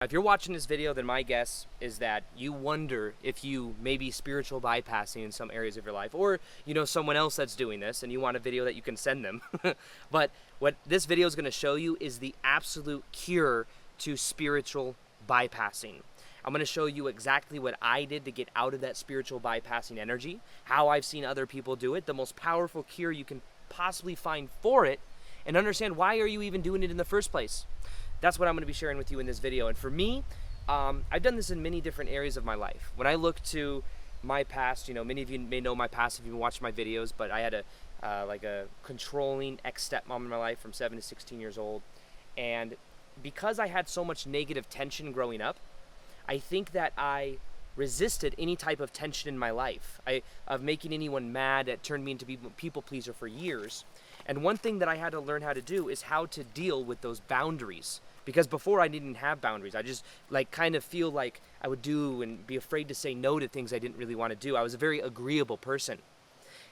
If you're watching this video, then my guess is that you wonder if you may be spiritual bypassing in some areas of your life, or you know someone else that's doing this and you want a video that you can send them. But what this video is going to show you is the absolute cure to spiritual bypassing. I'm going to show you exactly what I did to get out of that spiritual bypassing energy, how I've seen other people do it, the most powerful cure you can possibly find for it, and understand why are you even doing it in the first place. That's what I'm going to be sharing with you in this video. And for me, I've done this in many different areas of my life. When I look to my past, you know, many of you may know my past if you've been watching my videos, but I had a controlling ex-stepmom in my life from 7 to 16 years old. And because I had so much negative tension growing up, I think that I resisted any type of tension in my life, of making anyone mad. That turned me into people pleaser for years. And one thing that I had to learn how to do is how to deal with those boundaries. Because before I didn't have boundaries. I just kind of feel like I would do and be afraid to say no to things I didn't really want to do. I was a very agreeable person.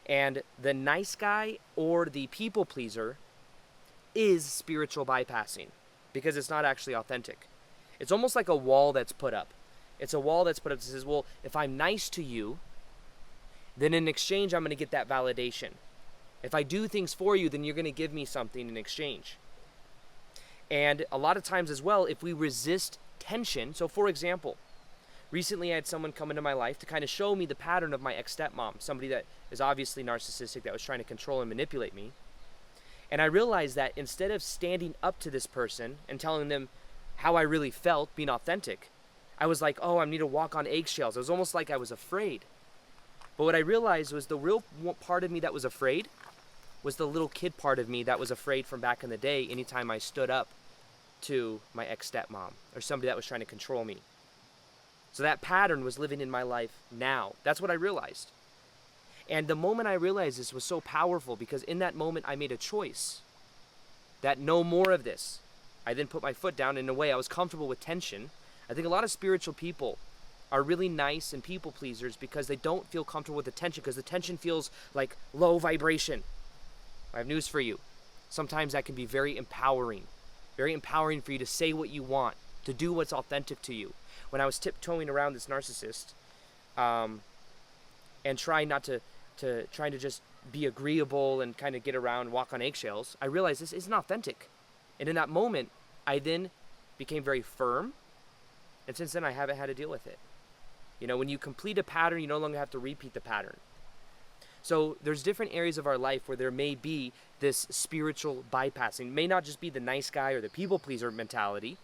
And the nice guy or the people pleaser is spiritual bypassing because it's not actually authentic. It's almost like a wall that's put up. It's a wall that's put up that says, well, if I'm nice to you, then in exchange I'm going to get that validation. If I do things for you, then you're going to give me something in exchange. And a lot of times as well, if we resist tension, so for example, recently I had someone come into my life to kind of show me the pattern of my ex-stepmom, somebody that is obviously narcissistic, that was trying to control and manipulate me. And I realized that instead of standing up to this person and telling them how I really felt, being authentic, I was like, oh, I need to walk on eggshells. It was almost like I was afraid. But what I realized was the real part of me that was afraid was the little kid part of me that was afraid from back in the day anytime I stood up to my ex-stepmom or somebody that was trying to control me. So that pattern was living in my life now. That's what I realized. And the moment I realized this was so powerful because in that moment I made a choice that no more of this. I then put my foot down. In a way, I was comfortable with tension. I think a lot of spiritual people are really nice and people pleasers because they don't feel comfortable with the tension, because the tension feels like low vibration. I have news for you. Sometimes that can be very empowering for you to say what you want, to do what's authentic to you. When I was tiptoeing around this narcissist and trying to just be agreeable and kind of get around, walk on eggshells, I realized this isn't authentic. And in that moment, I then became very firm. And since then, I haven't had to deal with it. You know, when you complete a pattern, you no longer have to repeat the pattern. So there's different areas of our life where there may be this spiritual bypassing. It may not just be the nice guy or the people pleaser mentality.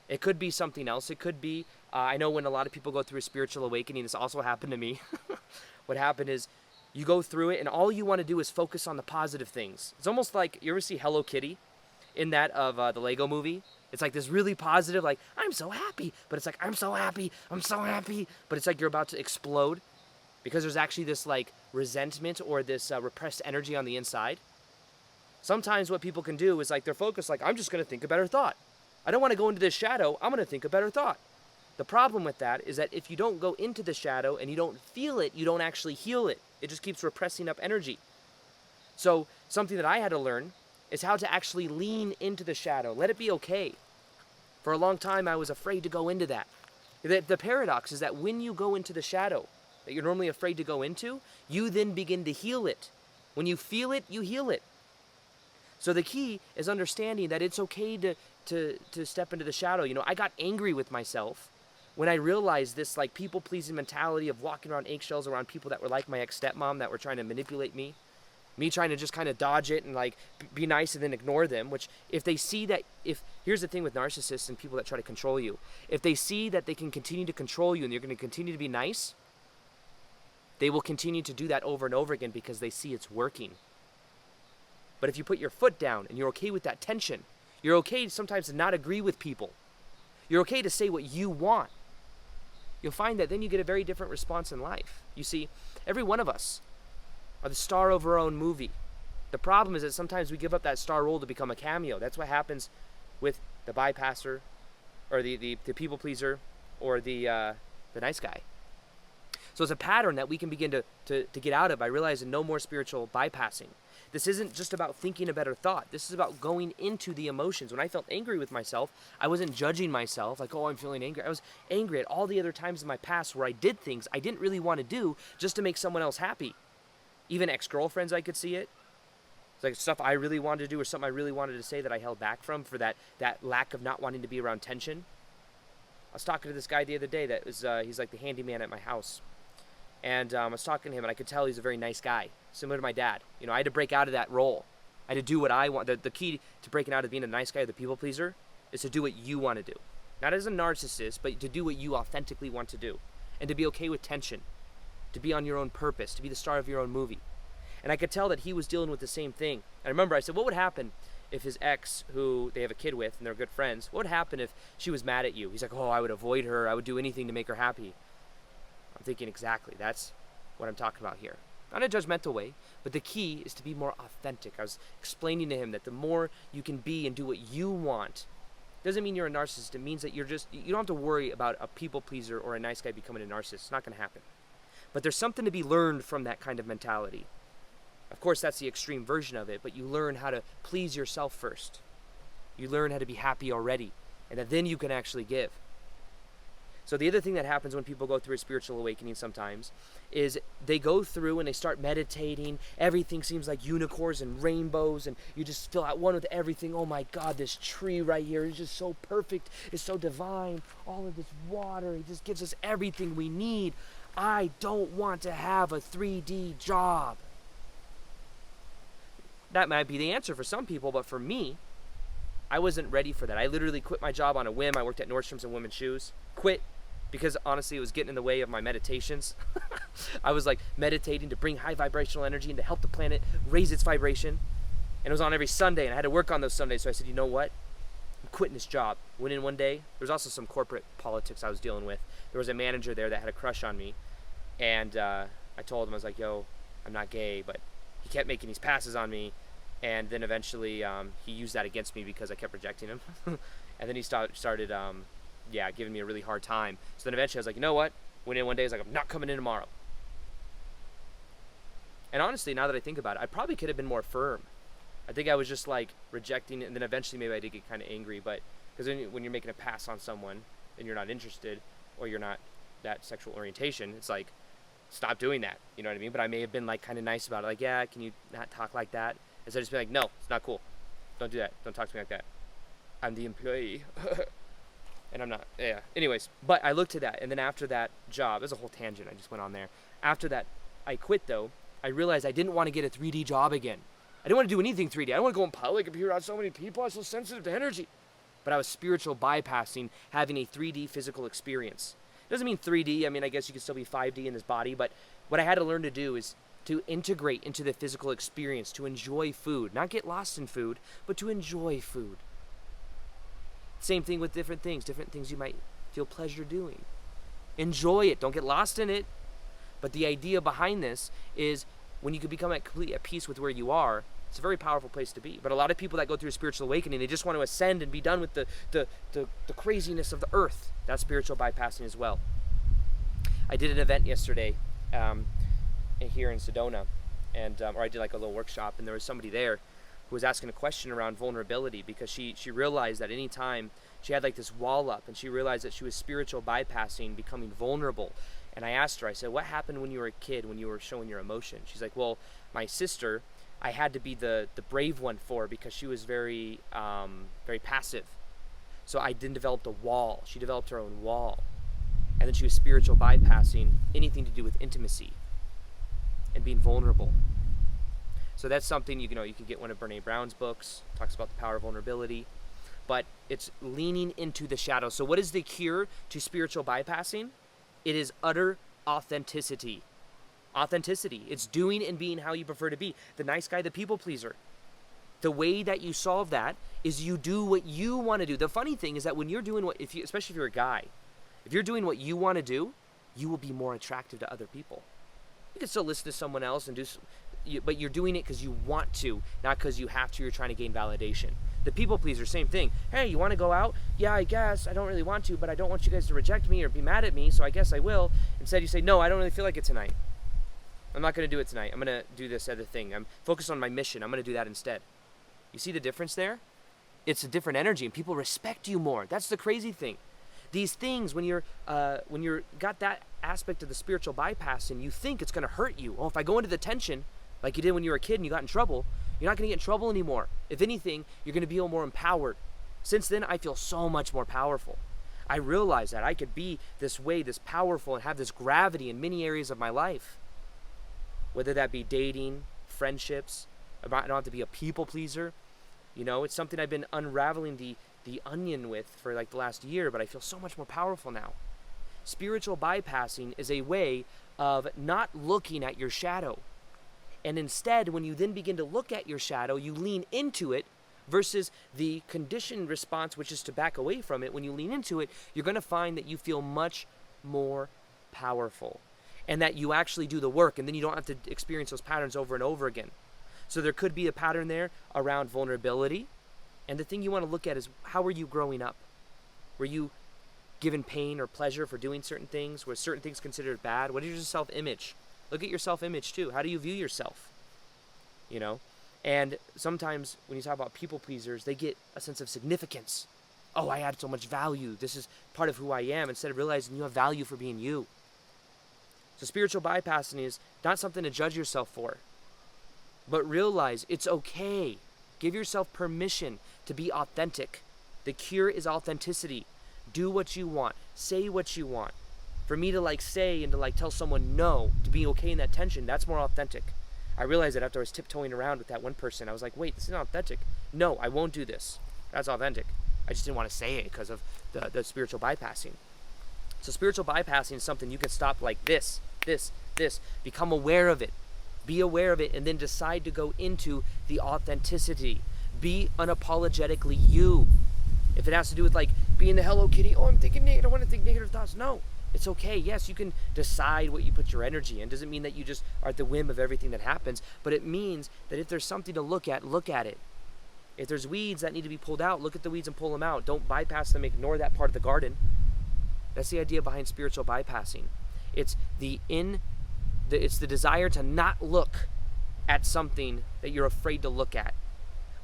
It could be something else. It could be, I know when a lot of people go through a spiritual awakening, this also happened to me. What happened is you go through it and all you want to do is focus on the positive things. It's almost like, you ever see Hello Kitty in that of the Lego movie? It's like this really positive, like, I'm so happy. But it's like, I'm so happy. But it's like you're about to explode because there's actually this like resentment or this repressed energy on the inside. Sometimes what people can do is like they're focused like, I'm just going to think a better thought. I don't want to go into this shadow. I'm going to think a better thought. The problem with that is that if you don't go into the shadow and you don't feel it, you don't actually heal it. It just keeps repressing up energy. So something that I had to learn is how to actually lean into the shadow. Let it be okay. For a long time, I was afraid to go into that. The paradox is that when you go into the shadow that you're normally afraid to go into, you then begin to heal it. When you feel it, you heal it. So the key is understanding that it's okay to step into the shadow. You know, I got angry with myself when I realized this like people-pleasing mentality of walking around eggshells around people that were like my ex-stepmom that were trying to manipulate me. Me trying to just kind of dodge it and like be nice and then ignore them, which if they see that, here's the thing with narcissists and people that try to control you. If they see that they can continue to control you and you're going to continue to be nice, they will continue to do that over and over again because they see it's working. But if you put your foot down and you're okay with that tension, you're okay sometimes to not agree with people. You're okay to say what you want. You'll find that then you get a very different response in life. You see, every one of us are the star of our own movie. The problem is that sometimes we give up that star role to become a cameo. That's what happens with the bypasser or the people pleaser or the nice guy. So it's a pattern that we can begin to get out of by realizing no more spiritual bypassing. This isn't just about thinking a better thought. This is about going into the emotions. When I felt angry with myself, I wasn't judging myself like, oh, I'm feeling angry. I was angry at all the other times in my past where I did things I didn't really want to do just to make someone else happy. Even ex-girlfriends, I could see it. It's like stuff I really wanted to do or something I really wanted to say that I held back from for that lack of not wanting to be around tension. I was talking to this guy the other day that was, he's like the handyman at my house. And I was talking to him, and I could tell he's a very nice guy, similar to my dad. You know, I had to break out of that role. I had to do what I want. The key to breaking out of being a nice guy or the people pleaser is to do what you want to do. Not as a narcissist, but to do what you authentically want to do. And to be okay with tension. To be on your own purpose. To be the star of your own movie. And I could tell that he was dealing with the same thing. I remember I said, what would happen if his ex, who they have a kid with and they're good friends, what would happen if she was mad at you? He's like, oh, I would avoid her. I would do anything to make her happy. I'm thinking exactly. That's what I'm talking about here. Not in a judgmental way, but the key is to be more authentic. I was explaining to him that the more you can be and do what you want, doesn't mean you're a narcissist. It means that you don't have to worry about a people pleaser or a nice guy becoming a narcissist. It's not going to happen. But there's something to be learned from that kind of mentality. Of course, that's the extreme version of it, but you learn how to please yourself first. You learn how to be happy already, and then you can actually give. So the other thing that happens when people go through a spiritual awakening sometimes is they go through and they start meditating. Everything seems like unicorns and rainbows, and you just feel at one with everything. Oh my God, this tree right here is just so perfect. It's so divine. All of this water, it just gives us everything we need. I don't want to have a 3D job. That might be the answer for some people, but for me, I wasn't ready for that. I literally quit my job on a whim. I worked at Nordstrom's and women's shoes. Quit because honestly it was getting in the way of my meditations. I was like meditating to bring high vibrational energy and to help the planet raise its vibration. And it was on every Sunday, and I had to work on those Sundays. So I said, you know what? I'm quitting this job. Went in one day. There was also some corporate politics I was dealing with. There was a manager there that had a crush on me. And I told him, I was like, yo, I'm not gay, but he kept making these passes on me. And then eventually he used that against me because I kept rejecting him. And then he started giving me a really hard time. So then eventually I was like, you know what? Went in one day, I was like, I'm not coming in tomorrow. And honestly, now that I think about it, I probably could have been more firm. I think I was just like rejecting it, and then eventually maybe I did get kind of angry, but because when you're making a pass on someone and you're not interested or you're not that sexual orientation, it's like, stop doing that. You know what I mean? But I may have been like kind of nice about it. Like, yeah, can you not talk like that? Instead of just being like, no, it's not cool. Don't do that. Don't talk to me like that. I'm the employee. And I'm not. Yeah. Anyways, but I looked at that. And then after that job, there's a whole tangent I just went on there. After that, I quit though. I realized I didn't want to get a 3D job again. I didn't want to do anything 3D. I don't want to go in public and be around so many people. I'm so sensitive to energy. But I was spiritual bypassing having a 3D physical experience. It doesn't mean 3D. I mean, I guess you can still be 5D in this body. But what I had to learn to do is to integrate into the physical experience, to enjoy food. Not get lost in food, but to enjoy food. Same thing with different things you might feel pleasure doing. Enjoy it. Don't get lost in it. But the idea behind this is when you can become completely at peace with where you are, it's a very powerful place to be. But a lot of people that go through a spiritual awakening, they just want to ascend and be done with the craziness of the earth. That's spiritual bypassing as well. I did an event yesterday here in Sedona, or I did like a little workshop, and there was somebody there who was asking a question around vulnerability because she realized that any time she had like this wall up, and she realized that she was spiritual bypassing, becoming vulnerable. And I asked her, I said, what happened when you were a kid, when you were showing your emotion? She's like, well, my sister, I had to be the brave one for because she was very passive. So I didn't develop a wall. She developed her own wall. And then she was spiritual bypassing anything to do with intimacy and being vulnerable. So that's something, you can get one of Brene Brown's books, talks about the power of vulnerability, but it's leaning into the shadow. So what is the cure to spiritual bypassing? It is utter authenticity. Authenticity. It's doing and being how you prefer to be. The nice guy, the people pleaser. The way that you solve that is you do what you want to do. The funny thing is that when you're doing especially if you're a guy, if you're doing what you want to do, you will be more attractive to other people. You can still listen to someone else and but you're doing it because you want to, not because you have to. You're trying to gain validation. The people pleaser, same thing. Hey, you want to go out? Yeah, I guess. I don't really want to, but I don't want you guys to reject me or be mad at me, so I guess I will. Instead, you say, no, I don't really feel like it tonight. I'm not going to do it tonight. I'm going to do this other thing. I'm focused on my mission. I'm going to do that instead. You see the difference there? It's a different energy, and people respect you more. That's the crazy thing. These things, when you're got that aspect of the spiritual bypass, and you think it's going to hurt you. Oh, if I go into the tension, like you did when you were a kid and you got in trouble, you're not going to get in trouble anymore. If anything, you're going to feel more empowered. Since then, I feel so much more powerful. I realize that I could be this way, this powerful, and have this gravity in many areas of my life. Whether that be dating, friendships, I don't have to be a people pleaser. You know, it's something I've been unraveling the onion with for like the last year, but I feel so much more powerful now. Spiritual bypassing is a way of not looking at your shadow. And instead, when you then begin to look at your shadow, you lean into it versus the conditioned response, which is to back away from it. When you lean into it, you're going to find that you feel much more powerful and that you actually do the work, and then you don't have to experience those patterns over and over again. So there could be a pattern there around vulnerability. And the thing you want to look at is, how were you growing up? Were you given pain or pleasure for doing certain things? Were certain things considered bad? What is your self-image? Look at your self-image too. How do you view yourself? You know? And sometimes when you talk about people pleasers, they get a sense of significance. Oh, I add so much value. This is part of who I am, instead of realizing you have value for being you. So spiritual bypassing is not something to judge yourself for, but realize it's okay. Give yourself permission to be authentic. The cure is authenticity. Do what you want. Say what you want. For me to say and to tell someone no, to be okay in that tension, that's more authentic. I realized that after I was tiptoeing around with that one person. I was like, wait, this is not authentic. No, I won't do this. That's authentic. I just didn't want to say it because of the spiritual bypassing. So spiritual bypassing is something you can stop like this. Become aware of it. Be aware of it, and then decide to go into the authenticity. Be unapologetically you. If it has to do with being the Hello Kitty, oh, I'm thinking negative, I want to think negative thoughts. No, it's okay. Yes, you can decide what you put your energy in. Doesn't mean that you just are at the whim of everything that happens, but it means that if there's something to look at it. If there's weeds that need to be pulled out, look at the weeds and pull them out. Don't bypass them, ignore that part of the garden. That's the idea behind spiritual bypassing. It's the desire to not look at something that you're afraid to look at.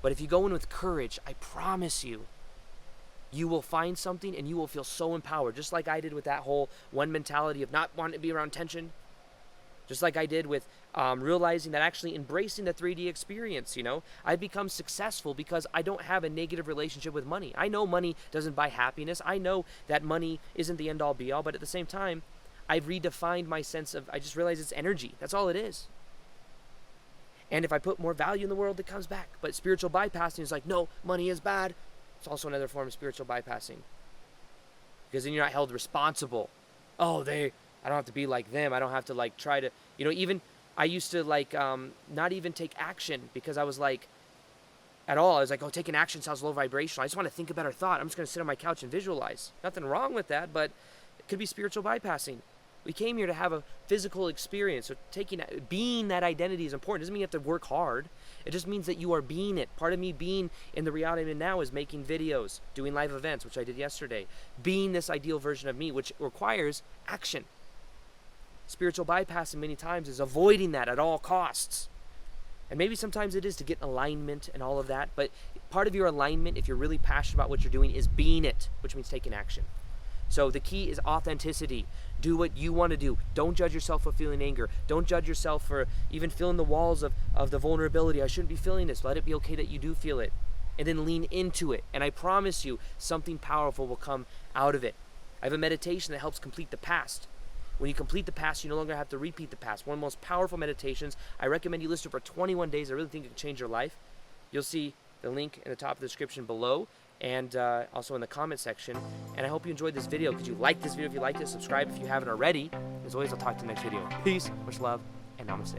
But if you go in with courage, I promise you, you will find something and you will feel so empowered. Just like I did with that whole one mentality of not wanting to be around tension. Just like I did with realizing that actually embracing the 3D experience, I've become successful because I don't have a negative relationship with money. I know money doesn't buy happiness. I know that money isn't the end all be all, but at the same time, I've redefined my sense of, I just realized it's energy. That's all it is. And if I put more value in the world, it comes back. But spiritual bypassing is no, money is bad. It's also another form of spiritual bypassing. Because then you're not held responsible. Oh, I don't have to be like them. I don't have to try to, even I used to not even take action because I was at all. I was oh, taking action sounds low vibrational. I just want to think a better thought. I'm just going to sit on my couch and visualize. Nothing wrong with that, but it could be spiritual bypassing. We came here to have a physical experience. So being that identity is important. It doesn't mean you have to work hard. It just means that you are being it. Part of me being in the reality I'm in now is making videos, doing live events, which I did yesterday. Being this ideal version of me, which requires action. Spiritual bypassing many times is avoiding that at all costs. And maybe sometimes it is to get alignment and all of that. But part of your alignment, if you're really passionate about what you're doing, is being it, which means taking action. So the key is authenticity. Do what you want to do. Don't judge yourself for feeling anger. Don't judge yourself for even feeling the walls of the vulnerability. I shouldn't be feeling this. Let it be okay that you do feel it. And then lean into it. And I promise you, something powerful will come out of it. I have a meditation that helps complete the past. When you complete the past, you no longer have to repeat the past. One of the most powerful meditations. I recommend you listen to it for 21 days. I really think it can change your life. You'll see the link in the top of the description below. And also in the comment section. And I hope you enjoyed this video. Could you like this video if you liked it? Subscribe if you haven't already. As always, I'll talk to you in the next video. Peace, much love, and namaste.